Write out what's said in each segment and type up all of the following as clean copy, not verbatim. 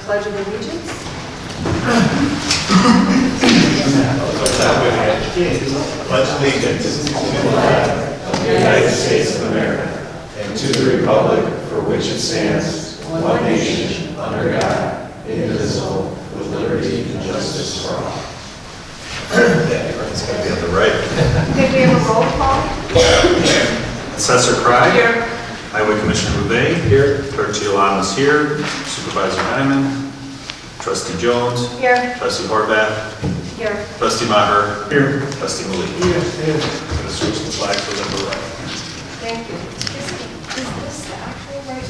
Pledge of Allegiance. Pledge allegiance to the flag of the United States of America and to the republic for which it stands, one nation, under God, indivisible, with liberty and justice for all. It's going to be on the right. Okay, we have a roll call. Assessor Cry. Here. Highway Commissioner Bouvet. Here. Clerk Giuliano is here. Supervisor Nyman. Trustee Jones. Here. Trustee Horvath. Here. Trustee Maher. Here. Trustee Malik. Yes. I'm going to switch the flag to the right. Thank you. Is this the actual right?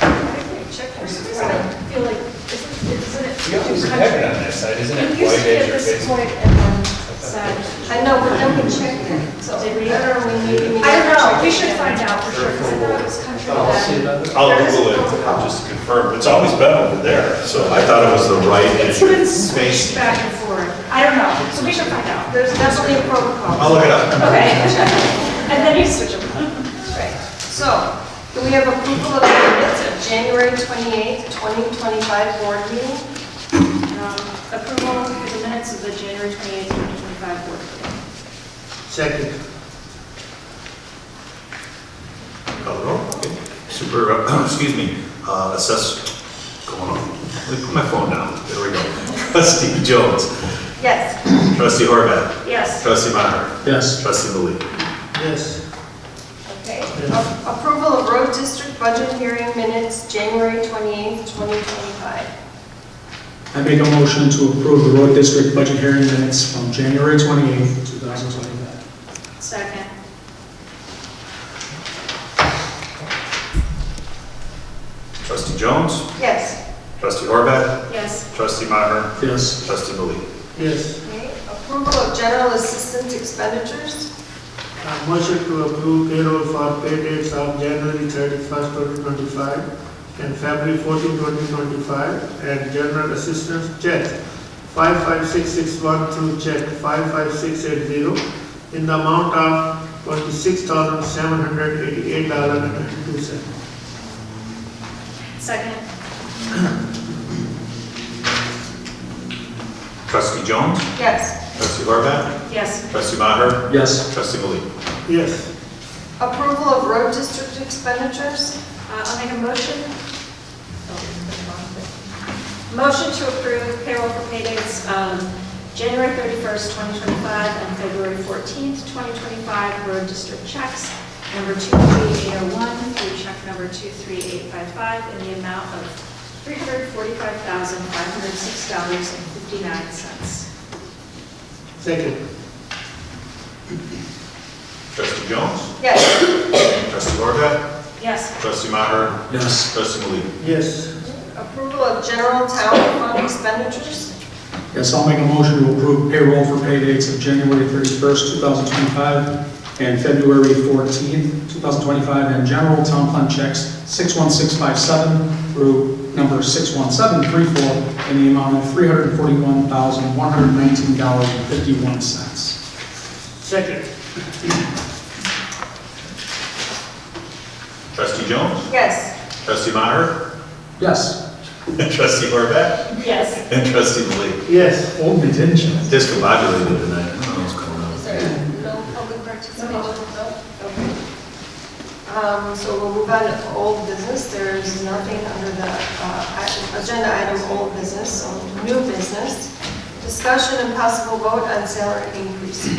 I think we checked our system. I feel like, isn't it? You always have it on this side, isn't it? It used to White be as at your this face. point and then side. I know, but then we checked it. So did we? I don't know, we should find out for sure, because I thought it was country then. I'll Google it just to confirm. It's always been over there, so I thought it was the right. It's been switched back and forth. I don't know, so we should find out. There's definitely a protocol. I'll look it up. Okay. And then you switch them. Right. So, do we have approval of the minutes of January 28th, 2025 board meeting? Approval for the minutes of the January 28th, 2025 board meeting. Second. Call the roll. Okay. Excuse me, going on. Let me put my phone down. There we go. Trustee Jones. Yes. Trustee Horvath. Yes. Trustee Maher. Yes. Trustee Malik. Yes. Okay. Approval of road district budget hearing minutes, January 28th, 2025. I make a motion to approve the road district budget hearing minutes from January 28th, 2025. Second. Trustee Jones. Yes. Trustee Horvath. Yes. Trustee Maher. Yes. Trustee Malik. Yes. Okay. Approval of general assistant expenditures. Motion to approve payroll for pay dates of January 31st, 2025 and February 14, 2025, and general assistance check 55661 through check 55680 in the amount of $26,788.92. Second. Trustee Jones. Yes. Trustee Horvath. Yes. Trustee Maher. Yes. Trustee Malik. Yes. Approval of road district expenditures. I'll make a motion. Motion to approve payroll for pay dates January 31st, 2025 and February 14th, 2025 road district checks number 23801 through check number 23855 in the amount of $345,506.59. Second. Trustee Jones. Yes. Trustee Horvath. Yes. Trustee Maher. Yes. Trustee Malik. Yes. Approval of general town fund expenditures. Yes, I'll make a motion to approve payroll for pay dates of January 31st, 2025 and February 14th, 2025, and general town fund checks 61657 through number 61734 in the amount of $341,119.51. Second. Trustee Jones. Yes. Trustee Maher. Yes. Trustee Horvath. Yes. And Trustee Malik. Yes. Old me, didn't you? Discombobulated tonight. I don't know what's going on. Is there no public participation? No. Okay. So we'll move on to old business. There's nothing under the agenda item old business, so new business. Discussion and possible vote on salary increases.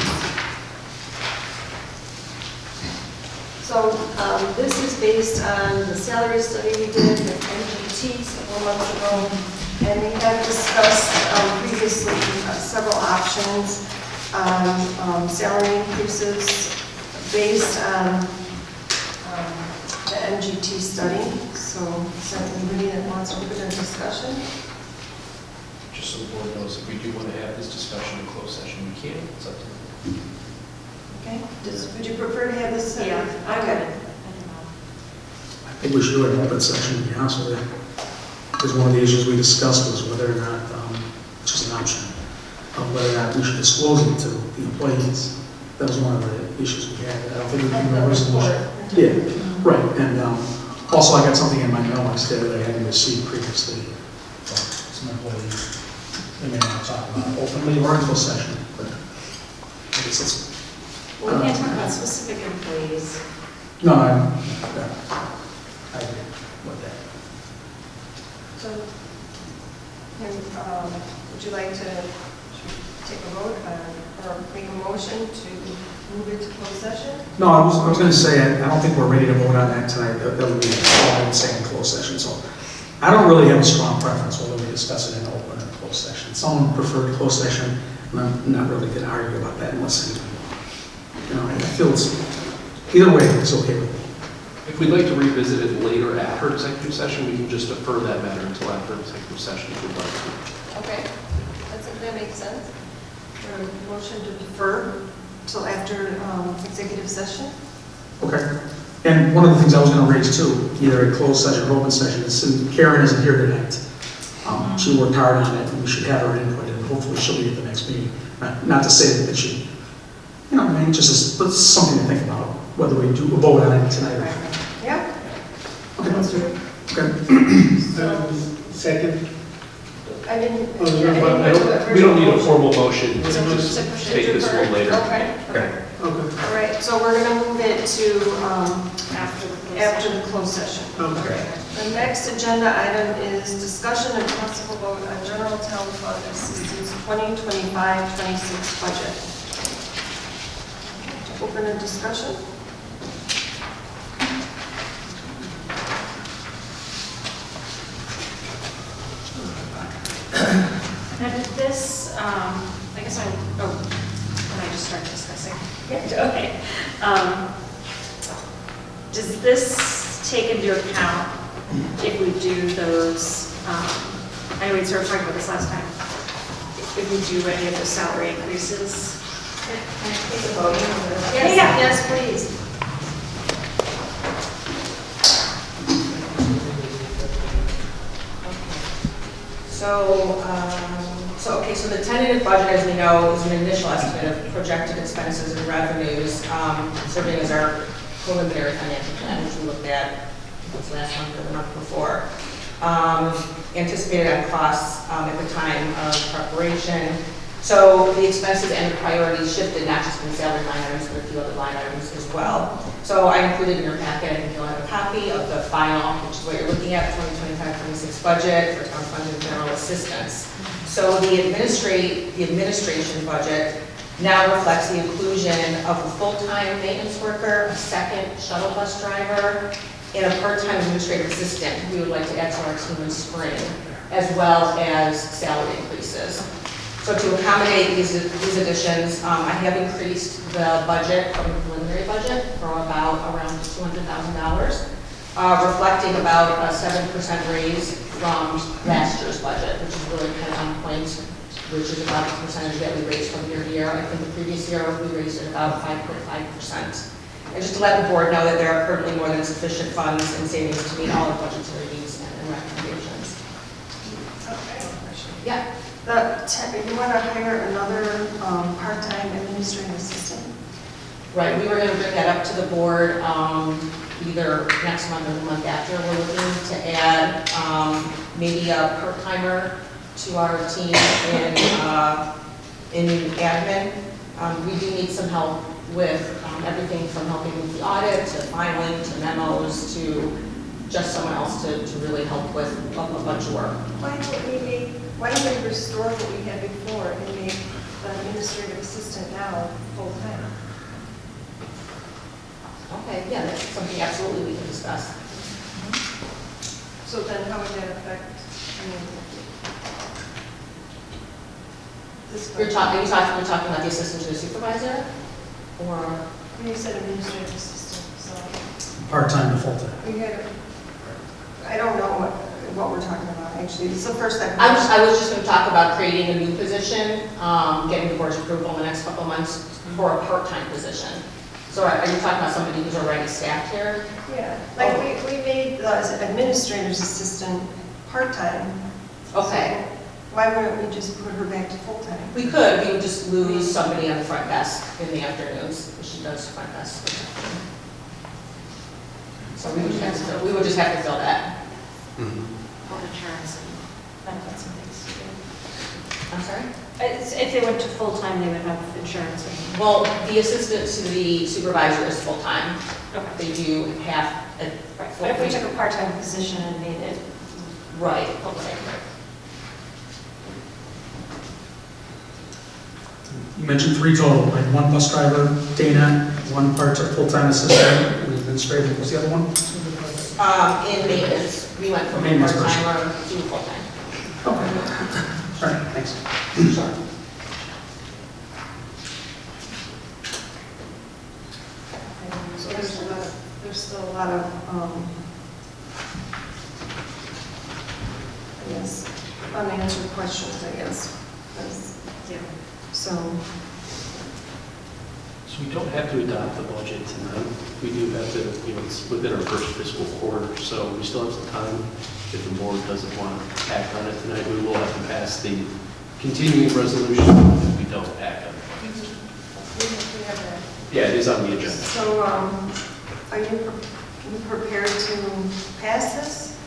So this is based on the salary study we did with NGT several months ago, and we have discussed previously several options on salary increases based on the NGT study. So is there anybody that wants to open a discussion? Just so the board knows, if we do want to have this discussion in closed session, we can. It's up to you. Okay. Would you prefer to have this? Yeah, I Okay. would. I think we should do an open session, to be honest with you. Because one of the issues we discussed was whether or not, which is an option, whether or not we should disclose it to the employees. That was one of the issues we had. I don't think we can have a resolution. Yeah, right. And Also, I got something in my mailbox today that I hadn't received previously. So, some employees, they may not talk about it openly or in closed session, but I guess it's, Well, we can't talk about specific employees. no, I agree with that. So, would you like to take a vote or make a motion to move it to closed session? No, I was going to say, I don't think we're ready to vote on that tonight. That would be all I would say in closed session. So I don't really have a strong preference whether we discuss it in open or closed session. Some prefer closed session, and I'm not really going to argue about that unless anybody, I feel it's, either way, it's okay with me. If we'd like to revisit it later after executive session, we can just defer that matter until after executive session if we'd like to. Okay, that makes sense. Motion to defer till after executive session? Okay. And one of the things I was going to raise too, either a closed session or open session, is since Karen isn't here tonight. She worked hard on it, and we should have her input, and hopefully she'll be at the next meeting. Not to say that she, just but something to think about, whether we do a vote on it tonight. Yeah. Okay. Let's do it. Okay. Second, I didn't. We don't need a formal motion, we So can just just take this one later. Okay. Okay. okay, All right, so we're going to move it to After after the closed the closed session. okay. The next agenda item is discussion and possible vote on general town fund assistance 2025-26 budget. Open a discussion. Now, did this, I guess can I just start discussing? Okay. Does this take into account if we do those, I know we sort of talked about this last time, if we do any of the salary increases? Can I take a vote? Yes. Yes, please. So the tentative budget, as we know, is an initial estimate of projected expenses and revenues, serving as our preliminary financial plan, which we looked at last month or the month before. Anticipated on costs at the time of preparation. So the expenses and the priorities shifted, not just in the salary line items, but a few other line items as well. So I included in your packet, I think you'll have a copy of the final, which is what you're looking at, 2025-26 budget for town fund and general assistance. So the administration budget now reflects the inclusion of a full-time maintenance worker, a second shuttle bus driver, and a part-time administrative assistant we would like to add to our team in spring, as well as salary increases. So to accommodate these additions, I have increased the budget from the preliminary budget for around $200,000, reflecting about a 7% raise from last year's budget, which is really kind of on point, which is about the percentage that we raised from year to year. I think the previous year we raised it about 5.5%. And just to let the board know that there are currently more than sufficient funds and savings to meet all the budgetary needs and recommendations. Okay. Yeah. You want to hire another part-time administrative assistant? Right, we were going to bring that up to the board either next month or the month after. We're looking to add maybe a part-timer to our team in admin. We do need some help with everything from helping with the audit to filing to memos to just someone else to really help with a bunch of work. Why don't we restore what we had before and make the administrative assistant now full-time? Okay, yeah, that's something absolutely we can discuss. So then how would that affect, this You're budget? talking about the assistant to the supervisor? Or? When you said administrative assistant, so Part-time to full-time. we had, I don't know what we're talking about, actually. It's the first time. I was just going to talk about creating a new position, getting the board's approval in the next couple of months for a part-time position. So are you talking about somebody who's already staffed here? Yeah, like we made the administrator's assistant part-time. Okay. So why wouldn't we just put her back to full-time? We could, we would just lose somebody on the front desk in the afternoons, because she does front desk. So we would just have to fill that. Health insurance and benefits and things. I'm sorry? If they went to full-time, they would have insurance. Well, the assistant to the supervisor is full-time. Okay. They do half a Right, but if we took a part-time position and made it right. full-time. You mentioned 3 total, like 1 bus driver, Dana, 1 full-time assistant, administrator, what was the other one? In maintenance, we went from Maintenance part-time to full-time. Okay. All right, thanks. Sure. So there's still a lot of, I guess, unanswered questions, I guess. Yeah. So, So we don't have to adopt the budget tonight. We do have to, it's within our first fiscal quarter, so we still have some time. If the board doesn't want to act on it tonight, we will have to pass the continuing resolution if we don't act on it. Yeah, it is on the agenda. so are you prepared to pass this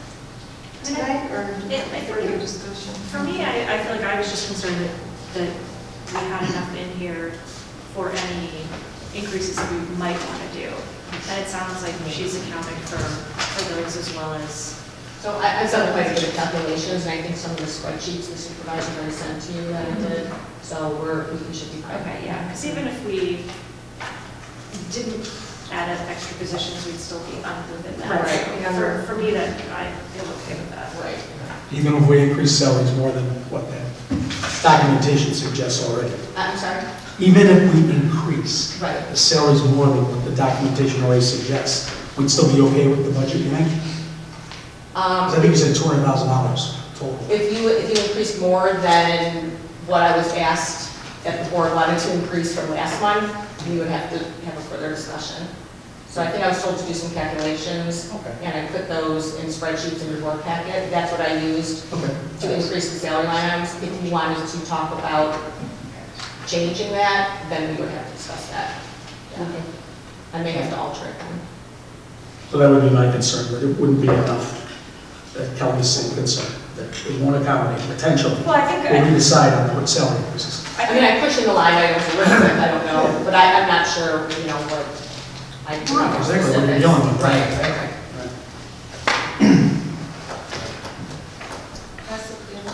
tonight, or further discussion? For me, I feel like I was just concerned that we had enough in here for any increases that we might want to do. And it sounds like she's accounting for those as well as. So I've done quite a bit of calculations, and I think some of the spreadsheets the supervisor already sent to you that I did, so we should be fine. Okay, yeah, because even if we didn't add up extra positions, we'd still be within that. Right. So for me, that I feel okay with that. Right. Even if we increase salaries more than what that documentation suggests already. I'm sorry? Even if we increase Right. the salaries more than what the documentation already suggests, we'd still be okay with the budget, you think? 'Cause I think you said $200,000 total. If you increase more than what I was asked that the board wanted to increase from last month, we would have to have a further discussion. So I think I was told to do some calculations, Okay. and I put those in spreadsheets in your board packet. That's what I used Okay. to increase the salary line items. If you wanted to talk about changing that, then we would have to discuss that. Yeah. I may have to alter it then. So that would be my concern, but it wouldn't be enough. That Kelly's same concern, that it won't accommodate potential. Well, I think, When we decide on what salary increases. I mean, I push in the line items a little bit, I don't know, but I'm not sure, what I do. Right, exactly, what you're dealing with. Right, right.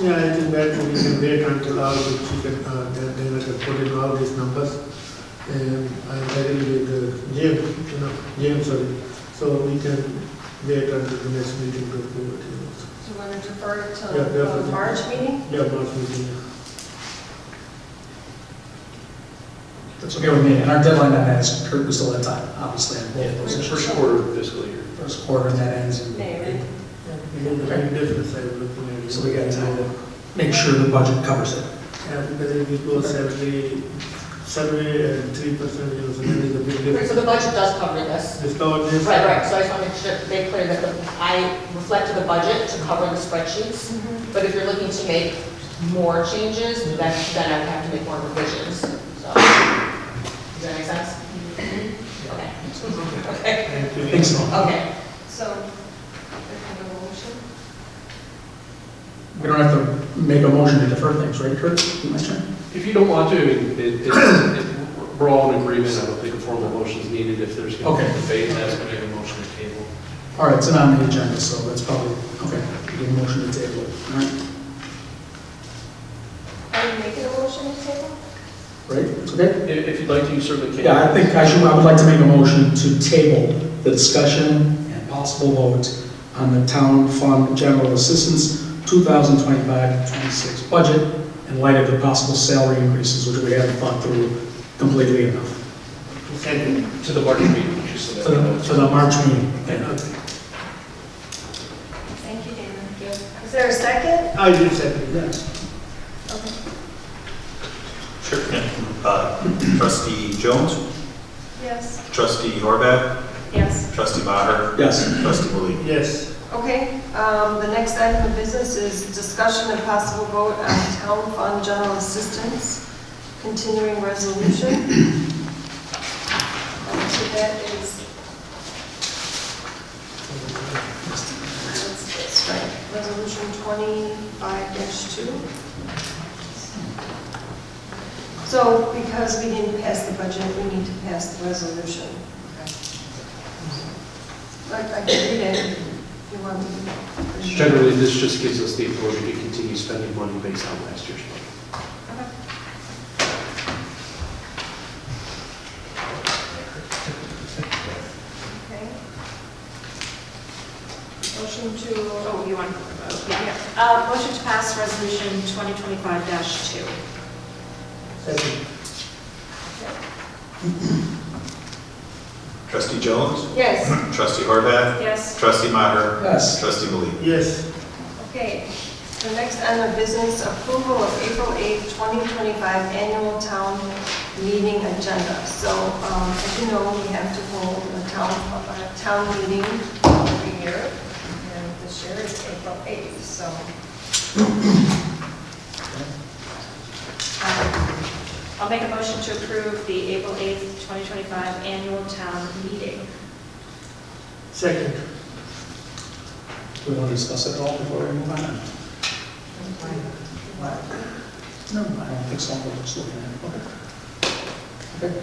Yeah, I think that we can wait until all the chicken, they will put in all these numbers. And I'm ready with James, sorry. So we can wait until the next meeting to approve it. Do you want to defer it Yeah, to the definitely. March meeting? Yeah, March meeting. That's okay with me, and our deadline on that is, Kurt, we still have time, obviously, on both those issues. First quarter of fiscal year. First quarter, and that ends in May, right? Business side looking at it. So we got time to make sure the budget covers it. Yeah, because if we go survey and 3%, so then there's a big Right, difference. so the budget does cover this. Discover this. Right, right, so I just want to make sure, make clear that I reflected the budget to cover the spreadsheets, but if you're looking to make more changes, then I would have to make more revisions, so. Does that make sense? Okay. Okay. Thank you. Thanks, so. Okay. So, we have a motion? We don't have to make a motion to defer things, right, Kurt? You mentioned? If you don't want to, I mean, we're all in agreement. I don't think a formal motion is needed. If there's going to be debate, that's going to be a motion to table. All right, it's not on the agenda, so that's probably, okay, we get a motion to table it, all right? Are you making a motion to table? Right, it's okay? If you'd like to, you certainly can. Yeah, I think I would like to make a motion to table the discussion and possible vote on the town fund general assistance 2025-26 budget in light of the possible salary increases, which we haven't thought through completely enough. Second. To the March meeting, just so that you know. To the March meeting. Thank you, Dana. Is there a second? I did second, yes. Okay. Sure. Trustee Jones, Yes. trustee Horvath, Yes. trustee Maher, Yes. trustee Willie. Yes. Okay, the next item of business is discussion and possible vote on town fund general assistance, continuing resolution. So that is What's this, right? Resolution 25-2. So because we didn't pass the budget, we need to pass the resolution. I can read it if you want me to. Generally, this just gives us the authority to continue spending money based on last year's budget. Okay. Motion to, Oh, you want to vote? Yeah. Motion to pass resolution 2025-2. Second. Trustee Jones? yes. Trustee Horvath? Yes. Trustee Maher? Yes. Trustee Malina? Yes. Okay, the next item of business, approval of April 8th, 2025 annual town meeting agenda. So, as you know, we have to hold a town meeting every year, and this year is April 8th, so. I'll make a motion to approve the April 8th, 2025 annual town meeting. Second. We want to discuss it all before we move on? No, I don't think so. We're just looking at it. Okay.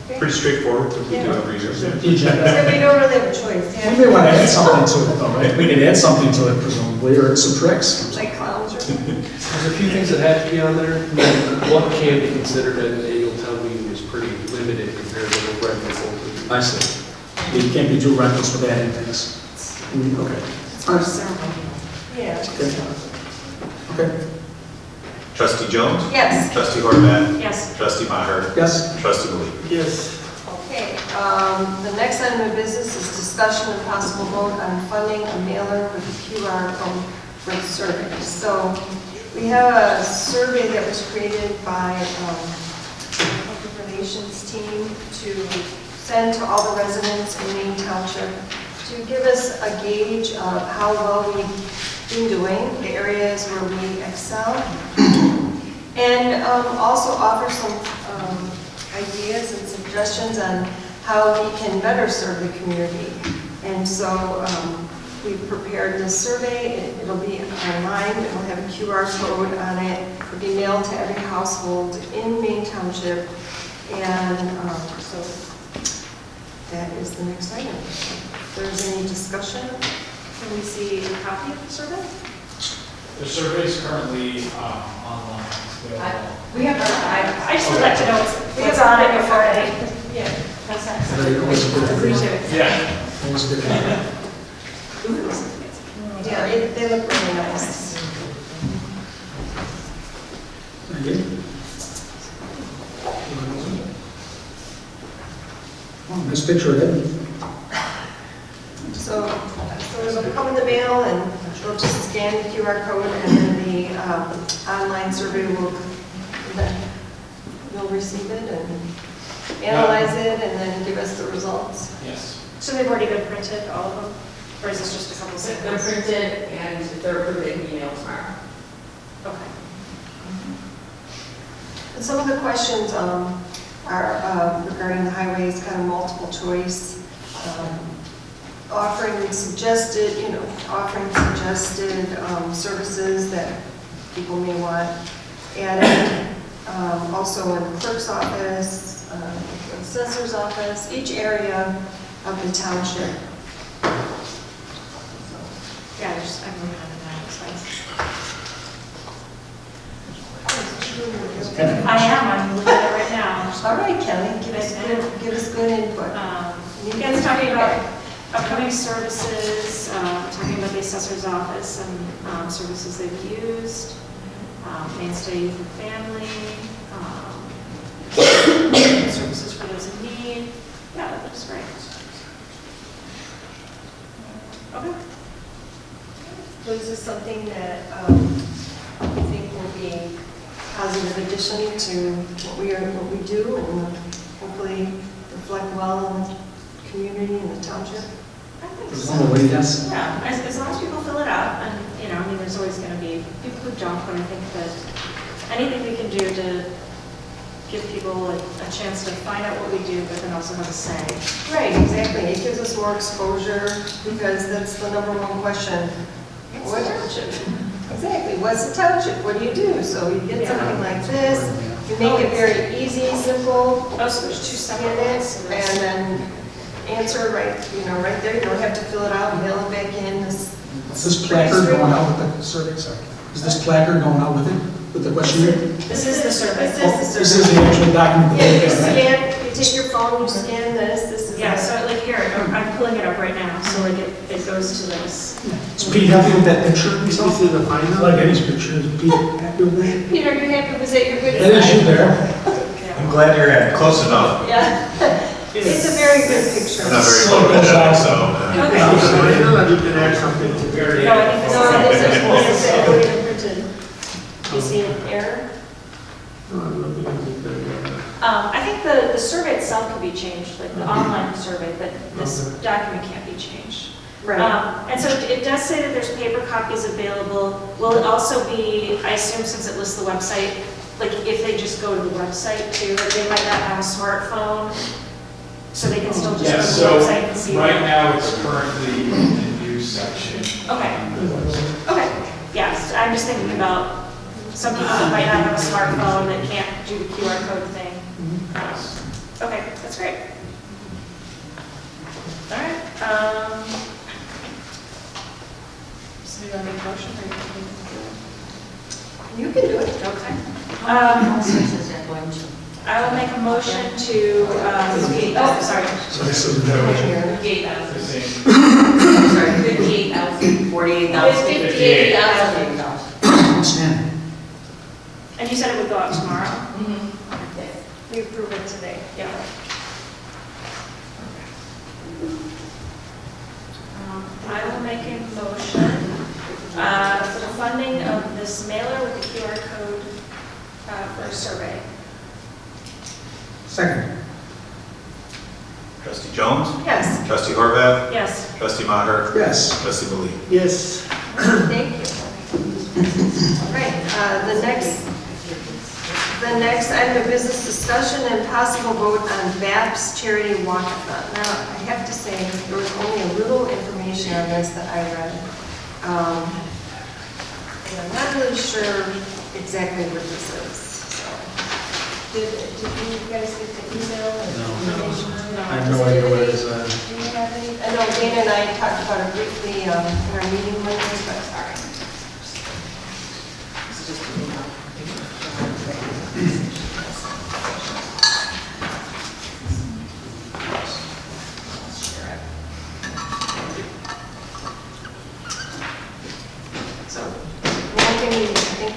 Okay. Pretty straightforward, we do every year. The So agenda. we don't really have a choice, We yeah? may want to add something to it though, right? We could add something to it presumably, or subtract. Like clowns or? There's a few things that have to be on there. What can be considered an annual town meeting is pretty limited compared to the regular. I see. You can't be too reckless with adding things. Okay. All right. Yeah. Okay. Trustee Jones? Yes. Trustee Horvath? Yes. Trustee Maher? Yes. Trustee Malina? Yes. Okay, the next item of business is discussion and possible vote on funding a mailer with a QR code for the survey. So we have a survey that was created by the public relations team to send to all the residents in Maine Township to give us a gauge of how well we've been doing, the areas where we excel, and also offer some ideas and suggestions on how we can better serve the community. And so we've prepared this survey. It'll be online. It will have a QR code on it. It'll be mailed to every household in Maine Township. And so that is the next item. If there's any discussion, Can we see a copy of the survey? The survey is currently online. We have I just would like to know what's on it before I. yeah. That's nice. Always a good idea. Appreciate it. Yeah. Always a good idea. Yeah, they look really nice. Thank you. Oh, nice picture of it. So it'll come in the mail and they'll just scan the QR code and then the online survey will, then you'll receive it and analyze it and then give us the results. Yes. So they've already been printed, all of them? Or is this just a couple They're samples? printed and if they're approved, they can be emailed tomorrow. Okay. And some of the questions are regarding the highways, kind of multiple choice, offering suggested services that people may want added, also in the clerk's office, the assessor's office, each area of the township. Yeah, I'm looking at it now, it's nice. I am, I'm looking at it right now. All right, Kelly, give us good input. Yeah, it's talking about upcoming services, talking about the assessor's office and services they've used, mainstay youth and family, services for those in need. Yeah, that looks great. Okay. So is this something that you think will be a positive addition to what we do and hopefully reflect well on the community and the township? I think There's so. one way, yes. Yeah, as long as people fill it out, and, I mean, there's always going to be people who don't, but I think that anything we can do to give people a chance to find out what we do, but then also have a say. Right, exactly. It gives us more exposure because that's the number one question. What township? Exactly. What's the township? What do you do? So you get something like this, you make it very easy, simple. Oh, so there's two separate Scan it, ones. and then answer right there. You don't have to fill it out and mail it back in. Is this placard going out with the survey? Sorry. Is this placard going out with it, with the questionnaire? This is the survey. This is the actual document. Yeah, you that they get, right? scan, you take your phone, you scan this is. Yeah, so like here, I'm pulling it up right now, so like it goes to this. Is Pete happy with that picture? This is the final. I like Eddie's picture. Is Pete happy with that? Peter, you happy with it? You're good? That is you there. I'm glad you're at it. Close enough. Yeah. It's a very good picture. I'm not very photogenic, so. Okay. This is the final, or you can add something to it. No, I think No, this is. this is already printed. You see an error? No, I'm looking at it. I think the survey itself could be changed, like the online survey, but this document can't be changed. Right. And so it does say that there's paper copies available. Will it also be, I assume since it lists the website, like if they just go to the website too, like they might not have a smartphone, so they can still just Yeah, go to so the website and see. right now it's currently in the news section. Okay. Okay, yes, I'm just thinking about some people that might not have a smartphone that can't do the QR code thing. Okay, that's great. All right. So you want to make a motion or you You can do it. can do it? Okay. I will make a motion to, oh, sorry. So this is the The same. Sorry, 58,000, 48,000. 58,000. outstanding. And you said it would go out tomorrow? Mm-hmm. We approve it today. Yeah. I will make a motion for the funding of this mailer with the QR code for a survey. Second. Trustee Jones? Yes, Trustee Horvath? Yes. Trustee Maher? Yes. Trustee Malik? Yes. thank you. All right, the next item of business discussion and possible vote on BAP's charity walkathon. Now, I have to say, there was only a little information on this that I read. And I'm not really sure exactly what this is, so. Did you guys get the email or information? I have no idea what it is. Do you have any? I know Dana and I talked about it briefly in our meeting Monday, but sorry. So, one thing I think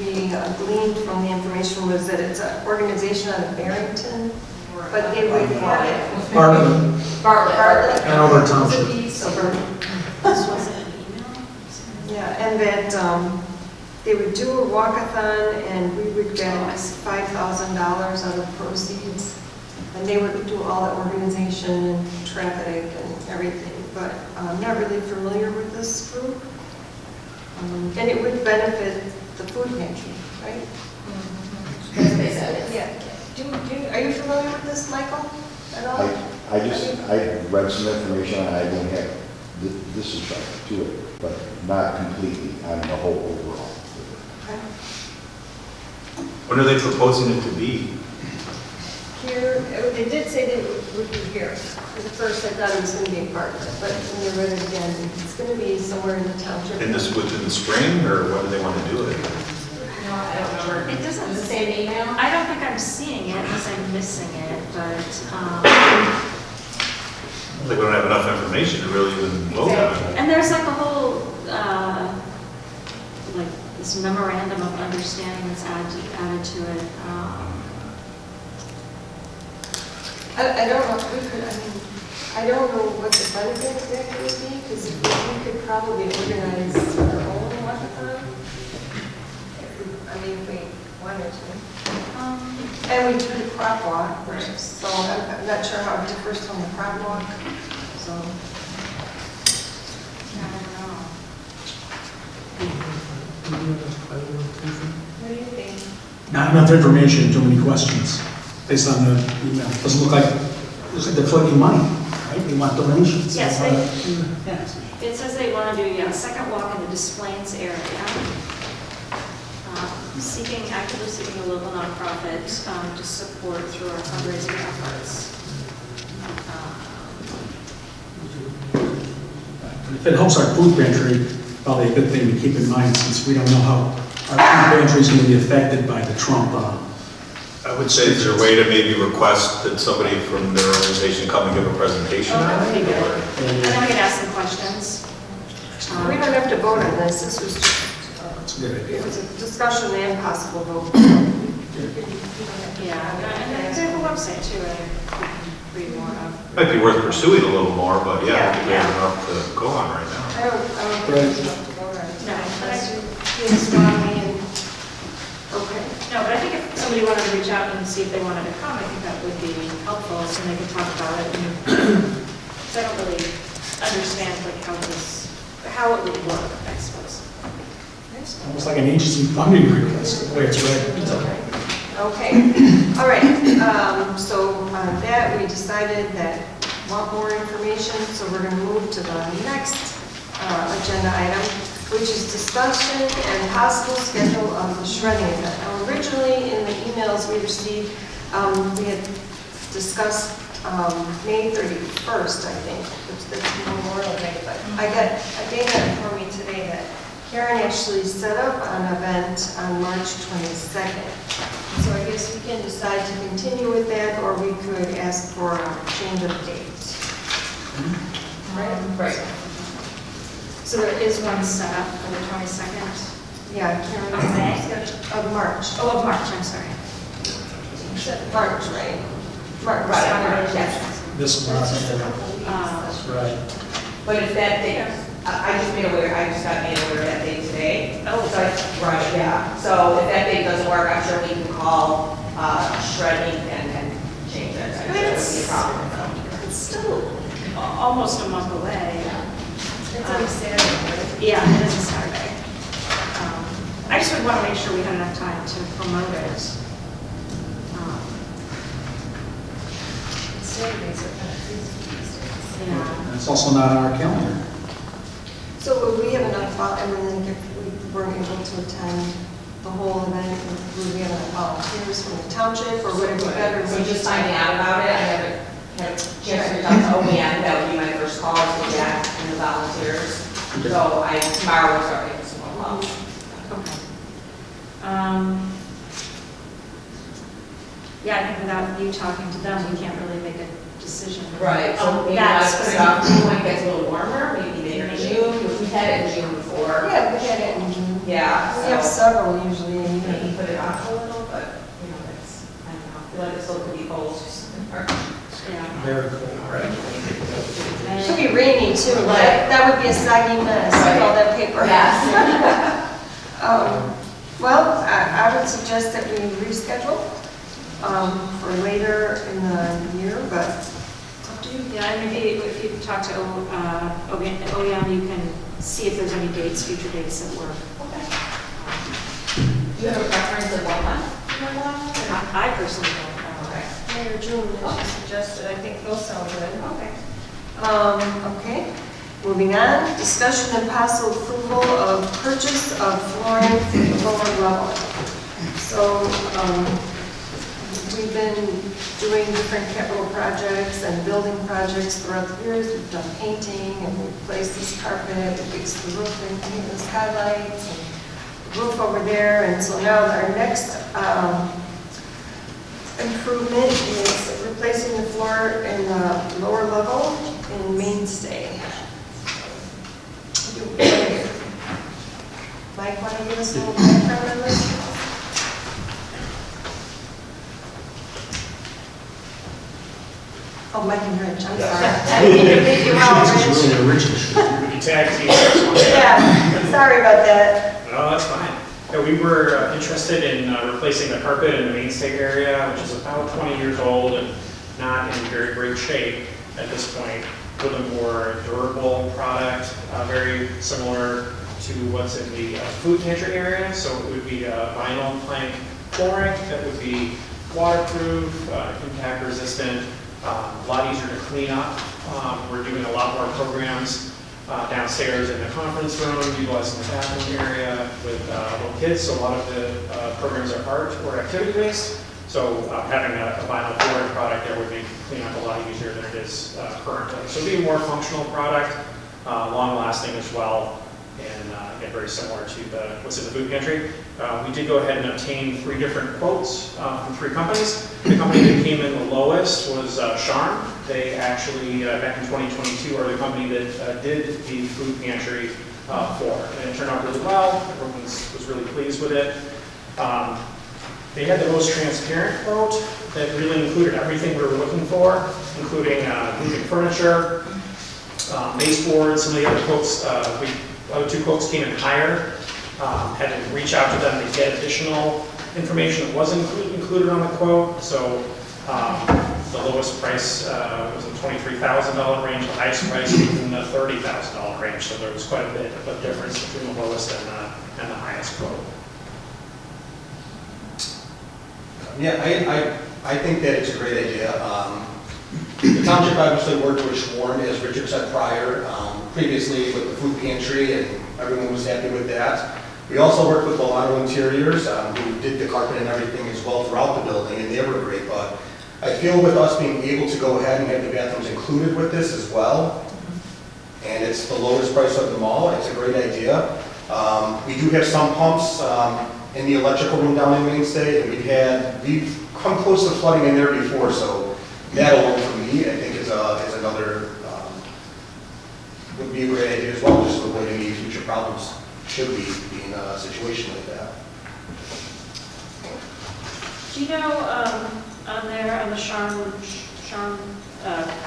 we gleaned from the information was that it's an organization out of Barrington, but they would Bartlett. Bartlett. Hanover Township. It's a piece of This was an email? yeah, and that they would do a walkathon and we would get $5,000 out of proceeds. And they would do all the organization and traffic and everything, but I'm not really familiar with this group. And it would benefit the food pantry, right? Yeah. Are you familiar with this, Michael, at all? I read some information, and I don't have, this is to it, but not completely on the whole overall. Okay. When are they proposing it to be? Here, they did say that it would be here. At first, I thought it was going to be in Bartlett, but when they read it again, it's going to be somewhere in the township. In this, within the spring, or when do they want to do it? No, I don't remember. It doesn't Does it say, say an email? I don't think I'm seeing it unless I'm missing it, but, Like, we don't have enough information to really even vote on it. and there's like a whole, like this memorandum of understanding that's added to it. I don't know if we could, I don't know what the benefit exactly would be, because we could probably organize our own walkathon. If we wanted to. And we do the crop walk, so I'm not sure how it differs from the crop walk, so. I don't know. What do you think? Not enough information, too many questions, based on the email. Doesn't look like they're collecting money, right? They want donations. Yes, Yeah. It says they want to do a second walk in the displays area. Actively seeking a local nonprofit to support through our fundraising efforts. If it helps our food pantry, probably a good thing to keep in mind, since we don't know how our food pantry is going to be affected by the Trump. I would say, is there a way to maybe request that somebody from their organization come and give a presentation? Oh, that would be good. And then we can ask some questions. We don't have to vote on this, this was just, That's a good idea. it was a discussion and possible vote. Yeah, and they have a website too, I can read more of. Might be worth pursuing a little more, but yeah, I think we have Yeah. enough to go on right now. I don't think there's enough to vote on it. No, but I do. Feel strongly and, okay. No, but I think if somebody wanted to reach out and see if they wanted to come, I think that would be helpful, so they could talk about it. So I don't really understand like how it would work, I suppose. Almost like an agency funding request, the way it's read. Okay, all right, so on that, we decided that we want more information, so we're gonna move to the next agenda item, which is discussion and possible schedule of the shredding event. Now, originally, in the emails we received, we had discussed May 31st, I think, which is Memorial Day, but I got a data for me today that Karen actually set up an event on March 22nd. So I guess we can decide to continue with that, or we could ask for a change of date. Right. So there is one set up for the 22nd Yeah, Karen. Of May? Of March. Oh, of March, I'm sorry. March, right? March. Right, yes. This March. Right. But if that date, I just got made aware of that date today. Oh, So, right, yeah. So if that date doesn't work, I'm sure we can call shredding and change it. I'm sure it wouldn't be a problem. It's still, Almost a month away. it's on Saturday, right? Yeah, it is a Saturday. I just would want to make sure we had enough time to promote it. Saturdays are kind of busy these days. Yeah. And it's also not on our calendar. So would we have enough, I mean, if we weren't able to attend the whole event, would we have enough volunteers from the township, or would it be better? if So we just finding out about it, I haven't had a chance to reach out to OEM, that would be my first call to Jack and the volunteers. So tomorrow we'll start making some more calls. Okay. Yeah, I think without you talking to them, we can't really make a decision. Right, so maybe That's let's put it off when it gets a little warmer, maybe later in June, because we've had it in June before. Yeah, we had it in June. Yeah, We have so several usually in May. maybe put it off a little, but, you know, it's, I don't know, I feel like it still could be cold. Yeah. Very cool. It should be rainy too, right? That would be a soggy mess with all that paper. Yes. Well, I would suggest that we reschedule for later in the year, but it's up to you. Yeah, and maybe if you talk to OEM, you can see if there's any dates, future dates that work. Okay. Do you have a preference of what month? I personally don't know. Okay. May or June, as you suggested, I think those sound good. Okay. Okay, moving on, discussion and possible approval of purchase of flooring for the lower level. So, we've been doing different capital projects and building projects throughout the years. We've done painting, and we've placed this carpet, we fixed the roof, and painted the skylights, and the roof over there, and so now our next improvement is replacing the floor in the lower level in mainstay. Mike, want to give us a little background on this? Oh, Mike and Rich, I'm sorry. I didn't mean to leave you out, This is Rich. really original. We can tag team this one. Yeah, sorry about that. No, that's fine. Yeah, we were interested in replacing the carpet in the mainstay area, which is about 20 years old and not in very great shape at this point, with a more durable product, very similar to what's in the food pantry area. So it would be a vinyl plank flooring that would be waterproof, impact resistant, a lot easier to clean up. We're doing a lot more programs downstairs in the conference room, utilizing the bathroom area with little kids. So a lot of the programs are art or activity based. So having a vinyl flooring product there would make cleanup a lot easier than it is currently. So it'd be a more functional product, long lasting as well, and again, very similar to what's in the food pantry. We did go ahead and obtain 3 different quotes from 3 companies. The company that came in the lowest was Charm. They actually, back in 2022, are the company that did the food pantry for. And it turned out really well. Everyone was really pleased with it. They had the most transparent quote that really included everything we were looking for, including moving furniture, baseboards. Some of the other quotes, other 2 quotes came in higher. Had to reach out to them to get additional information that wasn't included on the quote. So the lowest price was in the $23,000 range. The highest price was in the $30,000 range. So there was quite a bit of difference between the lowest and the highest quote. Yeah, I think that it's a great idea. The township obviously worked with Schwarn, as Richard said prior, previously with the food pantry, and everyone was happy with that. We also worked with Milano Interiors, who did the carpet and everything as well throughout the building, and they were great. But I feel with us being able to go ahead and have the bathrooms included with this as well, and it's the lowest price of them all, it's a great idea. We do have some pumps in the electrical room down in Mainstay, and we've come close to flooding in there before, so that alone for me, I think is another, would be a great idea as well, just to avoid any future problems should we be in a situation like that. Do you know, on there, on the Charm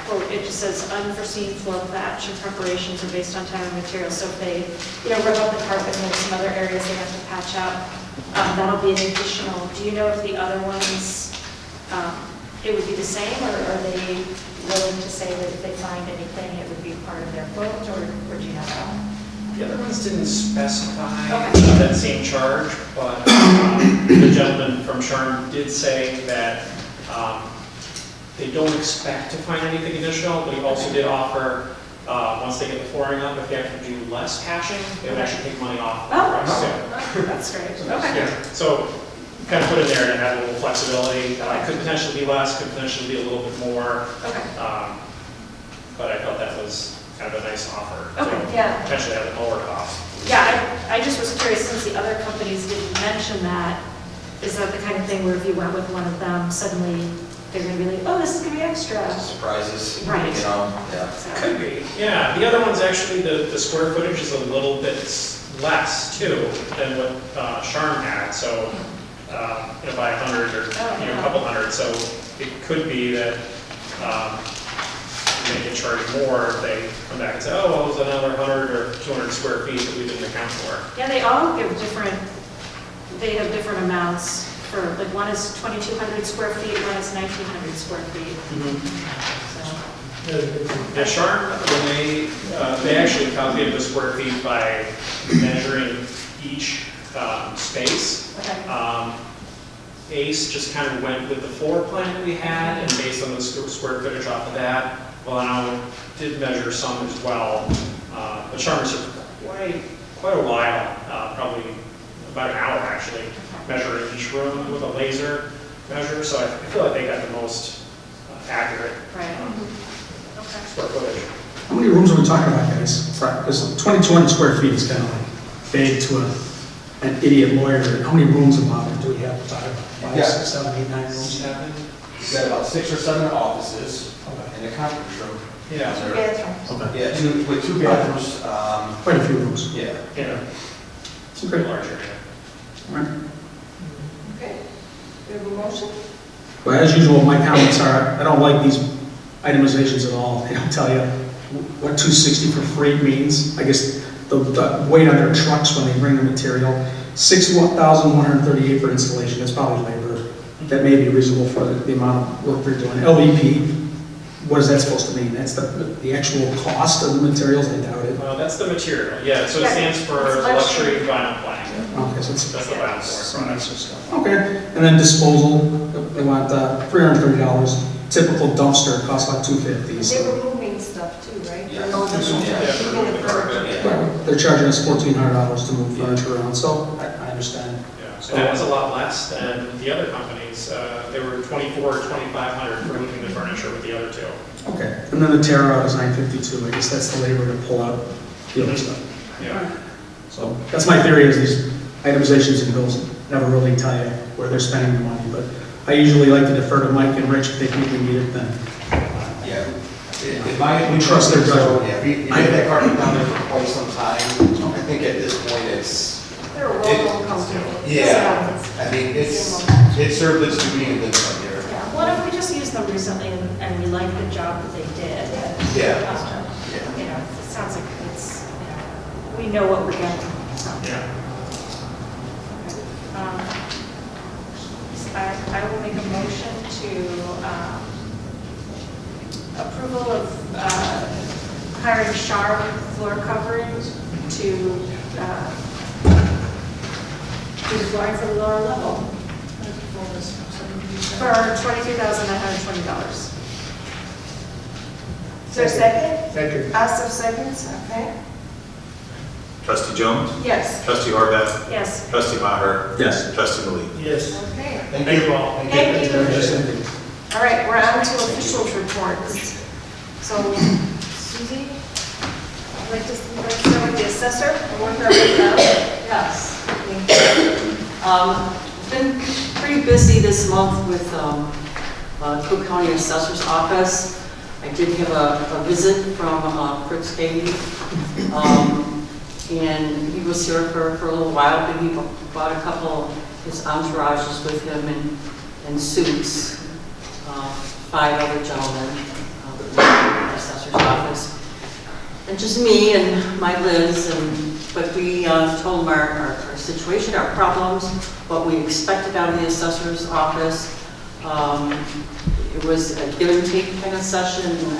quote, it just says unforeseen floor patch and preparations are based on time and materials. So if they, rip up the carpet and there's some other areas they have to patch up, that'll be an additional. Do you know if the other ones, it would be the same, or are they willing to say that if they find anything, it would be part of their quote, or do you know that? The other ones didn't specify Okay. that same charge, but the gentleman from Charm did say that they don't expect to find anything additional, but he also did offer, once they get the flooring up, if they have to do less patching, they would actually take money off the price too. That's great. Okay. Yeah. So kind of put in there to have a little flexibility. Could potentially be less, could potentially be a little bit more. Okay. But I felt that was kind of a nice offer. Okay, to yeah. Potentially have a lower cost. Yeah, I just was curious, since the other companies didn't mention that, is that the kind of thing where if you went with one of them, suddenly they're going to be like, oh, this is going to be extra? Surprises, Right. yeah. So, Could be. Yeah, the other one's actually, the square footage is a little bit less too than what Charm had. So, by 100 or a couple hundred. So it could be that they can charge more if they come back and say, oh, well, it was another 100 or 200 square feet that we didn't account for. yeah, they all give different, they have different amounts for, like one is 2,200 square feet, one is 1,900 square feet. So, Yeah, Charm, when they actually calculated the square feet by measuring each space. okay. Ace just kind of went with the floor plan that we had, and based on the square footage off of that, Milano did measure some as well. But Charm took quite a while, probably about an hour actually, measuring each room with a laser measure. So I feel like they got the most accurate Right. square footage. How many rooms are we talking about, guys? Because 2,200 square feet is kind of like vague to an idiot lawyer. How many rooms about it do we have to talk about? 5, Yeah. 6, 7, 8, 9 rooms? We've got about 6 or 7 offices in the conference room. Yeah. Okay. Yeah, with 2 bathrooms. Quite a few rooms. Yeah. Yeah. It's a great. Large area. All right. Okay, we have a motion? Well, as usual, my comments are, I don't like these itemizations at all. They don't tell you what 260 for freight means. I guess the weight on their trucks when they bring the material. 6,138 for installation, that's probably labor. That may be reasonable for the amount of work they're doing. LVP, what is that supposed to mean? That's the actual cost of the materials, I doubt it. Well, that's the material, yeah, so it Yeah, stands for it's luxury luxury. vinyl plank. Okay, so it's That's the balance some for it. extra stuff. Okay, and then disposal, they want $330. Typical dumpster costs like $250. They So were moving stuff too, right? Yeah. No additional charge, even the furniture. they're charging us $1,400 to move furniture around, so I understand. Yeah, so that was a lot less than the other companies. They were $2,400 or $2,500 for moving the furniture with the other two. Okay, and then the tear out is $952. I guess that's the labor to pull out the other stuff. Yeah. So that's my theory, is these itemizations and bills never really tell you where they're spending the money, but I usually like to defer to Mike and Rich. If they think we need it, then Yeah. In my opinion, We trust their judgment. Yeah, we had that carpet down there for quite some time. I think at this point it's, They're a roll company. yeah, I mean, it served its duty and then some here. Yeah, what if we just used them recently and we liked the job that they did? Yeah. You know, it sounds like it's, you know, we know what we're getting, so. Yeah. I will make a motion to approval of hiring Sharp floor covering to do the flooring for the lower level for $22,920. Is there a second? Second. Astor seconds, okay. Trustee Jones? Yes. Trustee Horvath? Yes. Trustee Maher? yes. Trustee Malik? Yes. Okay. Thank you all. Thank you. Yes. All right, we're on to officials reports. So, Suzie, I'd like to start with the assessor and work our way down. Yes. Been pretty busy this month with Cook County Assessor's Office. I did have a visit from Fritz Cady, and he was here for a little while, but he brought a couple of his entourages with him in suits, 5 other gentlemen in the Assessor's Office. And just me and my Liz, but we told them our situation, our problems, what we expected out of the Assessor's Office. It was a give and take kind of session, and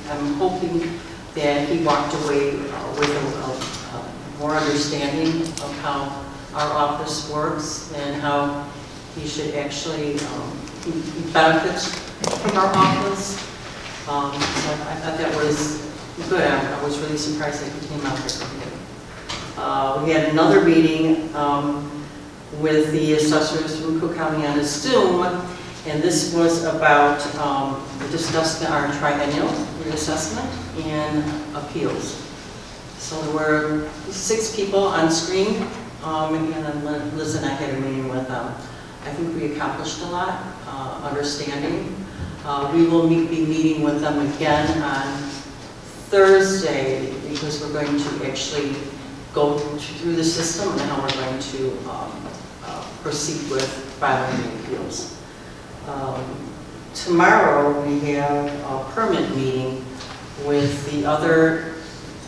I'm hoping that he walked away with a more understanding of how our office works and how he should actually, he benefits from our office. So I thought that was good. I was really surprised that he came out here today. We had another meeting with the assessors from Cook County on Zoom, and this was about discussing our triennial reassessment and appeals. So there were 6 people on screen, and then Liz and I had a meeting with them. I think we accomplished a lot, understanding. We will be meeting with them again on Thursday, because we're going to actually go through the system and how we're going to proceed with filing the appeals. Tomorrow we have a permit meeting with the other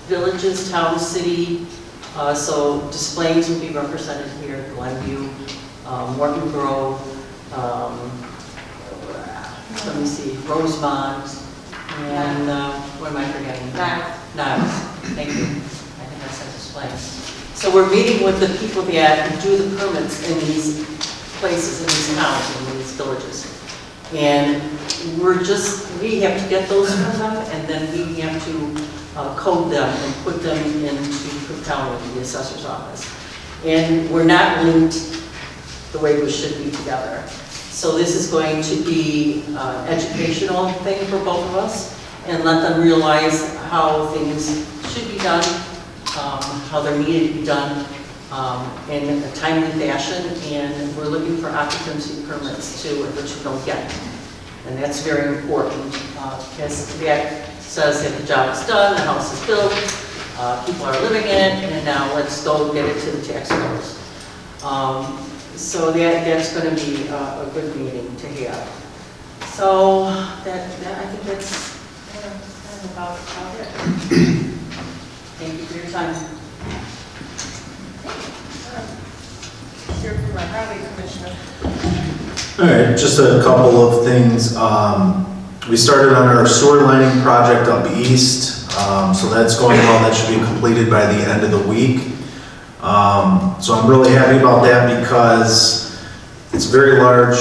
villages, town, city. So Des Plaines will be represented here, Glenview, Morton Grove, let me see, Rosemont, and what am I forgetting? Niles. Thank you. I think I said Des Plaines. So we're meeting with the people that do the permits in these places, in these towns, in these villages. And we have to get those from them, and then we have to code them and put them into Cook County, the assessor's office. And we're not linked the way we should be together. So this is going to be an educational thing for both of us, and let them realize how things should be done, how they're needed to be done in a timely fashion, and we're looking for occupancy permits too, which we don't get. And that's very important, because that says that the job is done, the house is built, people are living in it, and now let's go get it to the tax rolls. So that's going to be a good meeting to have. So that I think that's kind of about it. Thank you for your time. Hear from our highway commissioner. All right, just a couple of things. We started on our sewer lining project up east, so that's going well. That should be completed by the end of the week. So I'm really happy about that because it's a very large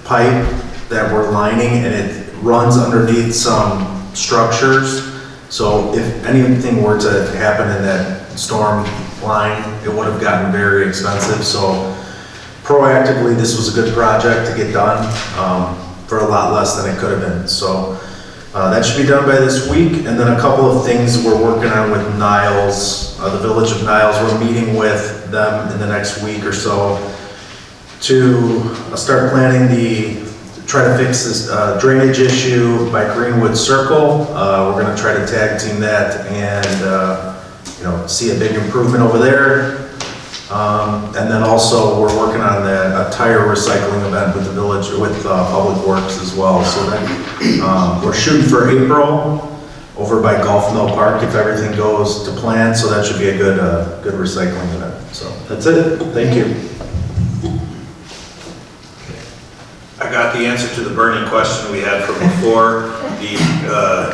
pipe that we're lining and it runs underneath some structures. So if anything were to happen in that storm line, it would have gotten very expensive. So proactively, this was a good project to get done for a lot less than it could have been. So that should be done by this week. And then a couple of things we're working on with Niles, the village of Niles. We're meeting with them in the next week or so to start planning try to fix this drainage issue by Greenwood Circle. We're going to try to tag team that and see a big improvement over there. And then also we're working on a tire recycling event with the village, with Public Works as well. So that we're shooting for April over by Golf Mill Park if everything goes to plan. So that should be a good recycling event. So that's it. Thank you. I got the answer to the burning question we had from before.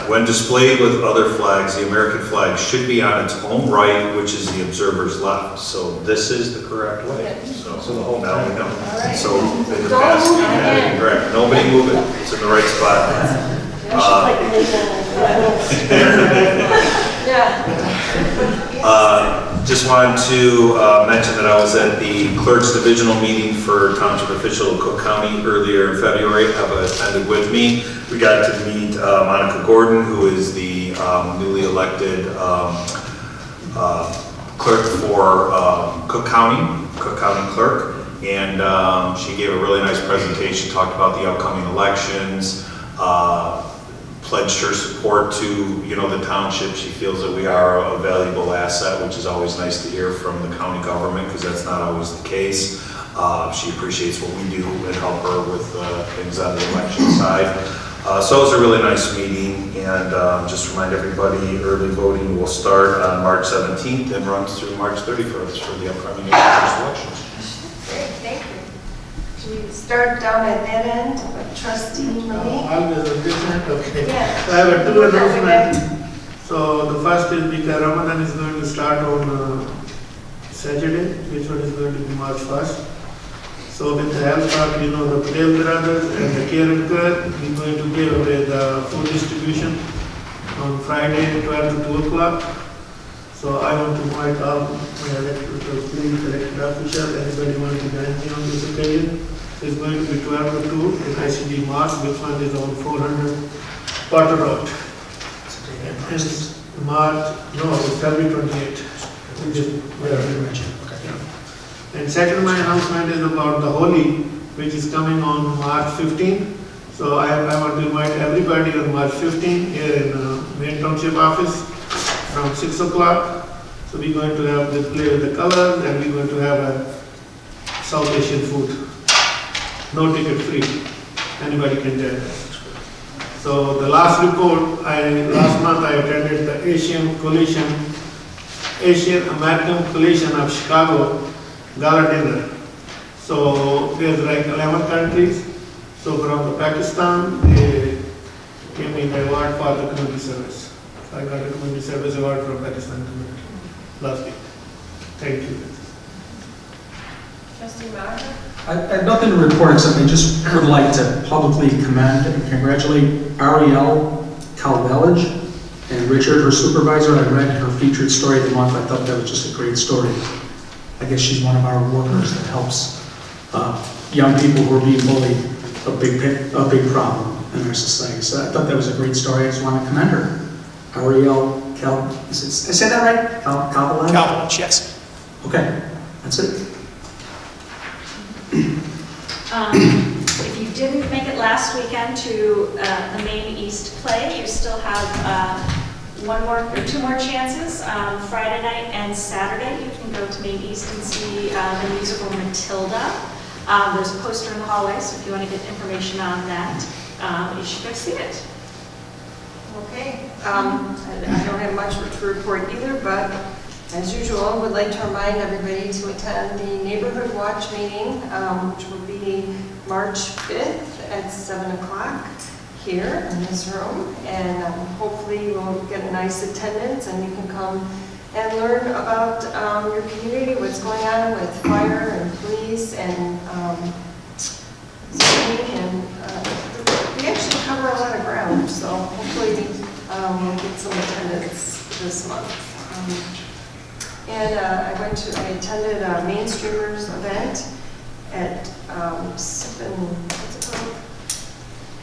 When displayed with other flags, the American flag should be on its own right, which is the observer's left. So this is the correct way. So the whole now we know. right. So in the past, we had it incorrect. Nobody move it. It's in the right spot. Just wanted to mention that I was at the clerk's divisional meeting for township official of Cook County earlier in February. Eva attended with me. We got to meet Monica Gordon, who is the newly elected clerk for Cook County clerk. And she gave a really nice presentation, talked about the upcoming elections, pledged her support to, the township. She feels that we are a valuable asset, which is always nice to hear from the county government because that's not always the case. She appreciates what we do and help her with things on the election side. So it was a really nice meeting, and just remind everybody, early voting will start on March 17th and runs through March 31st for the upcoming elections. Great, thank you. Should we start down at that end with trustee Lee? Always a different, okay. Yeah. So I have two announcements. So the first is because Ramadan is going to start on Saturday, which one is going to be March 1st. So with the help of, the Patel brothers and the Care and Care, we're going to give away the food distribution on Friday, 12 to 2 o'clock. So I want to invite all my elected officials, anybody want to join me on this occasion. It's going to be 12 to 2 in ICD Mark, which one is on 400 Potter Road. And it's March, no, it's February 28th. And second, my announcement is about the Holi, which is coming on March 15. So I want to invite everybody on March 15 here in Maine Township office from 6 o'clock. So we're going to have the play with the colors and we're going to have a South Asian food. No ticket free. Anybody can join us. So the last report, last month I attended the Asian American Coalition of Chicago Gala Dinner. So there's like 11 countries. So from the Pakistan, they gave me the award for the community service. So I got a community service award from Pakistan community last week. Thank you. Trustee Margaret? I have nothing to report except I just would like to publicly commend and congratulate Ariel Calvelage and Richard, her supervisor. I read her featured story of the month. I thought that was just a great story. I guess she's one of our workers that helps young people who are being bullied, a big problem in our society. So I thought that was a great story. I just want to commend her. Ariel did I say that right? Calvelage? Calvelage, yes. Okay, that's it. If you didn't make it last weekend to the Maine East play, you still have two more chances. Friday night and Saturday, you can go to Maine East and see the musical Matilda. There's a poster in the hallway, so if you want to get information on that, you should go see it. Okay. I don't have much to report either, but as usual, I would like to remind everybody to attend the Neighborhood Watch meeting, which will be March 5th at 7 o'clock here in this room. And hopefully we'll get a nice attendance and you can come and learn about your community, what's going on with fire and police and zoning, and we actually cover a lot of ground, so hopefully we'll get some attendance this month. And I attended a Mainstreamers event at what's it called?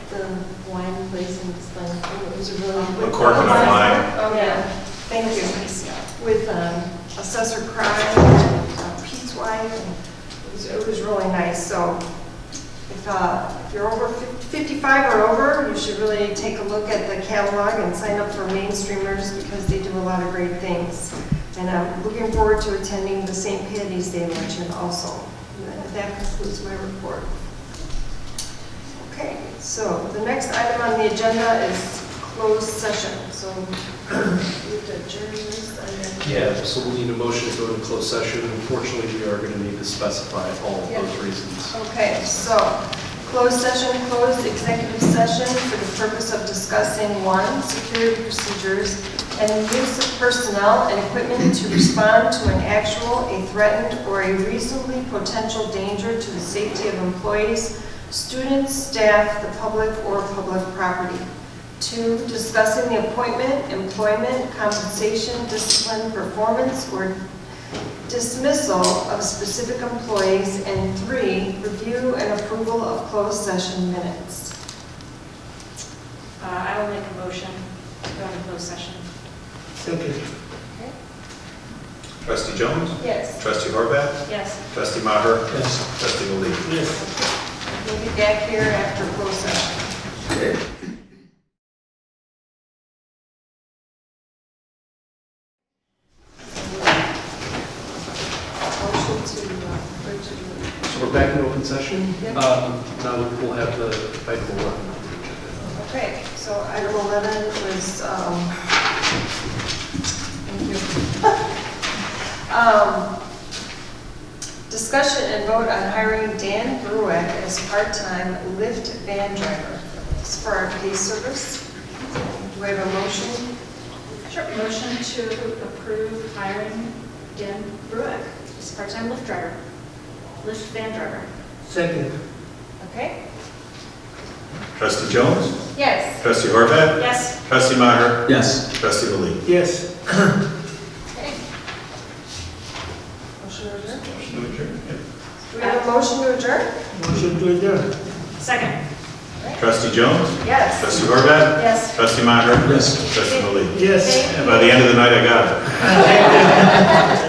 The wine place in Glen. It was a really good. Cork and Wine. Oh, yeah. Thank you. With Assessor Cry and Pete's wife. And it was really nice. So if you're over 55 or over, you should really take a look at the catalog and sign up for Mainstreamers because they do a lot of great things. And I'm looking forward to attending the St. Patty's Day luncheon also. That concludes my report. Okay, so the next item on the agenda is closed session. So we have to adjourn this and then... Yeah, so we'll need a motion to go into closed session. Unfortunately, we are going to need to specify all of those reasons. Okay, so closed session, closed executive session for the purpose of discussing 1, security procedures and the use of personnel and equipment to respond to an actual, a threatened, or a reasonably potential danger to the safety of employees, students, staff, the public, or public property. 2, discussing the appointment, employment, compensation, discipline, performance, or dismissal of specific employees. And 3, review and approval of closed session minutes. I will make a motion to go into closed session. Second. Okay. Trustee Jones? Yes. Trustee Horvath? Yes. Trustee Maher? Yes. Trustee Lee? Yes. We'll be back here after closed session. Motion to So we're back in open session. Yep. Now we'll have the item 11. Okay, so item 11 was, thank you. Discussion and vote on hiring Dan Brueck as part-time Lyft van driver. This is for our pay service. Do I have a motion? Sure. Motion to approve hiring Dan Brueck as part-time Lyft van driver. Second. Okay? Trustee Jones? Yes. Trustee Horvath? Yes. Trustee Maher? Yes. Trustee Lee? Yes. Okay. Motion to adjourn? Motion to adjourn. Do we have a motion to adjourn? Motion to adjourn. Second. Trustee Jones? Yes. Trustee Horvath? Yes. Trustee Maher? Yes. Trustee Lee? Yes. And by the end of the night, I got it.